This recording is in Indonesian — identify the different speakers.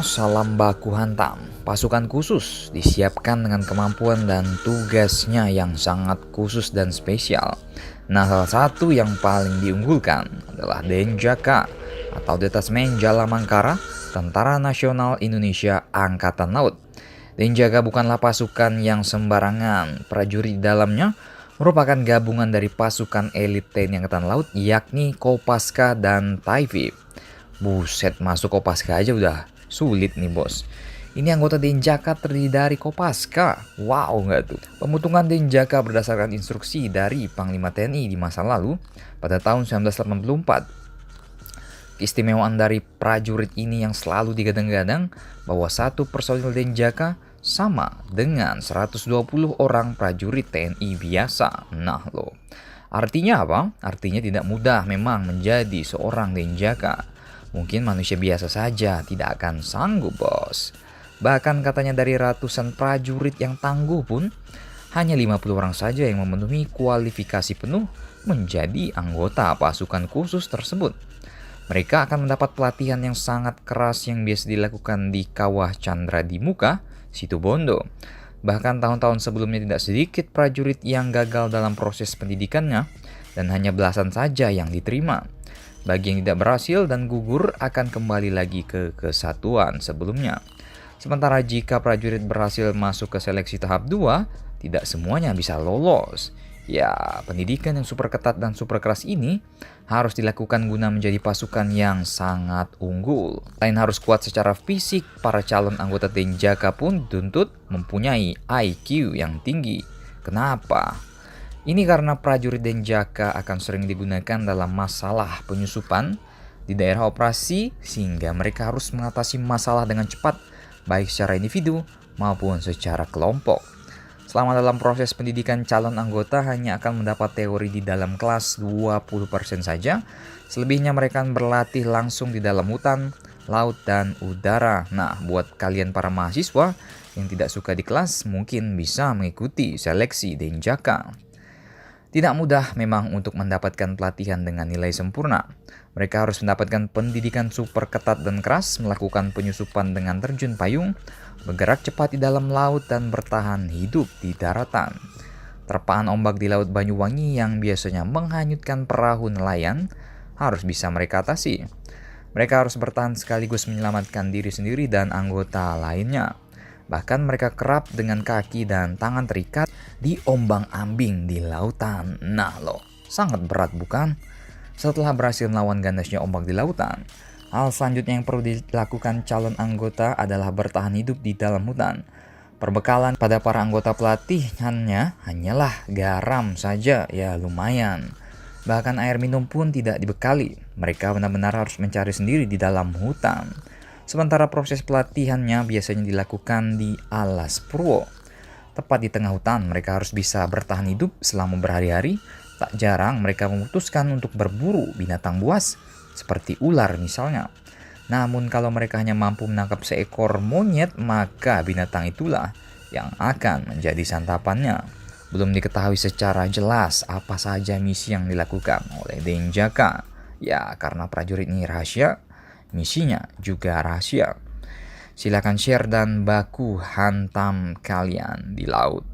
Speaker 1: Salam baku hantam. Pasukan khusus disiapkan dengan kemampuan dan tugasnya yang sangat khusus dan spesial. Nah, salah satu yang paling diunggulkan adalah Denjaka atau Detasmen Jalamangkara, Tentara Nasional Indonesia Angkatan Laut. Denjaka bukanlah pasukan yang sembarangan. Prajurit di dalamnya merupakan gabungan dari pasukan elit TNI Angkatan Laut, yakni Kopaska dan Taifib. Buset, masuk Kopaska aja udah sulit nih bos. Ini anggota Denjaka terdiri dari Kopaska. Wow nggak tuh? Pemutungan Denjaka berdasarkan instruksi dari Panglima TNI di masa lalu pada tahun 1984. Keistimewaan dari prajurit ini yang selalu digadang-gadang bahwa satu personil Denjaka sama dengan 120 orang prajurit TNI biasa. Nah loh, artinya apa? Artinya tidak mudah memang menjadi seorang Denjaka. Mungkin manusia biasa saja tidak akan sanggup bos. Bahkan katanya dari ratusan prajurit yang tangguh pun, hanya 50 orang saja yang memenuhi kualifikasi penuh menjadi anggota pasukan khusus tersebut. Mereka akan mendapat pelatihan yang sangat keras yang biasa dilakukan di Kawah Chandra di Muka, Situbondo. Bahkan tahun-tahun sebelumnya tidak sedikit prajurit yang gagal dalam proses pendidikannya dan hanya belasan saja yang diterima. Bagi yang tidak berhasil dan gugur akan kembali lagi ke kesatuan sebelumnya. Sementara jika prajurit berhasil masuk ke seleksi tahap 2, tidak semuanya bisa lolos. Ya, pendidikan yang super ketat dan super keras ini harus dilakukan guna menjadi pasukan yang sangat unggul. Selain harus kuat secara fisik, para calon anggota Denjaka pun dituntut mempunyai IQ yang tinggi. Kenapa? Ini karena prajurit Denjaka akan sering digunakan dalam masalah penyusupan di daerah operasi sehingga mereka harus mengatasi masalah dengan cepat baik secara individu maupun secara kelompok. Selama dalam proses pendidikan, calon anggota hanya akan mendapat teori di dalam kelas 20% saja. Selebihnya mereka akan berlatih langsung di dalam hutan, laut, dan udara. Nah, buat kalian para mahasiswa yang tidak suka di kelas mungkin bisa mengikuti seleksi Denjaka. Tidak mudah memang untuk mendapatkan pelatihan dengan nilai sempurna. Mereka harus mendapatkan pendidikan super ketat dan keras, melakukan penyusupan dengan terjun payung, bergerak cepat di dalam laut, dan bertahan hidup di daratan. Terpaan ombak di Laut Banyuwangi yang biasanya menghanyutkan perahu nelayan harus bisa mereka atasi. Mereka harus bertahan sekaligus menyelamatkan diri sendiri dan anggota lainnya. Bahkan mereka kerap dengan kaki dan tangan terikat di ombang-ambing di lautan. Nah loh, sangat berat bukan? Setelah berhasil melawan ganasnya ombak di lautan, hal selanjutnya yang perlu dilakukan calon anggota adalah bertahan hidup di dalam hutan. Perbekalan pada para anggota pelatihannya hanyalah garam saja, ya lumayan. Bahkan air minum pun tidak dibekali. Mereka benar-benar harus mencari sendiri di dalam hutan. Sementara proses pelatihannya biasanya dilakukan di alas purwo. Tepat di tengah hutan, mereka harus bisa bertahan hidup selama berhari-hari. Tak jarang mereka memutuskan untuk berburu binatang buas, seperti ular misalnya. Namun kalau mereka hanya mampu menangkap seekor monyet, maka binatang itulah yang akan menjadi santapannya. Belum diketahui secara jelas apa saja misi yang dilakukan oleh Denjaka. Ya, karena prajurit ini rahasia, misinya juga rahasia. Silakan share dan baku hantam kalian di laut.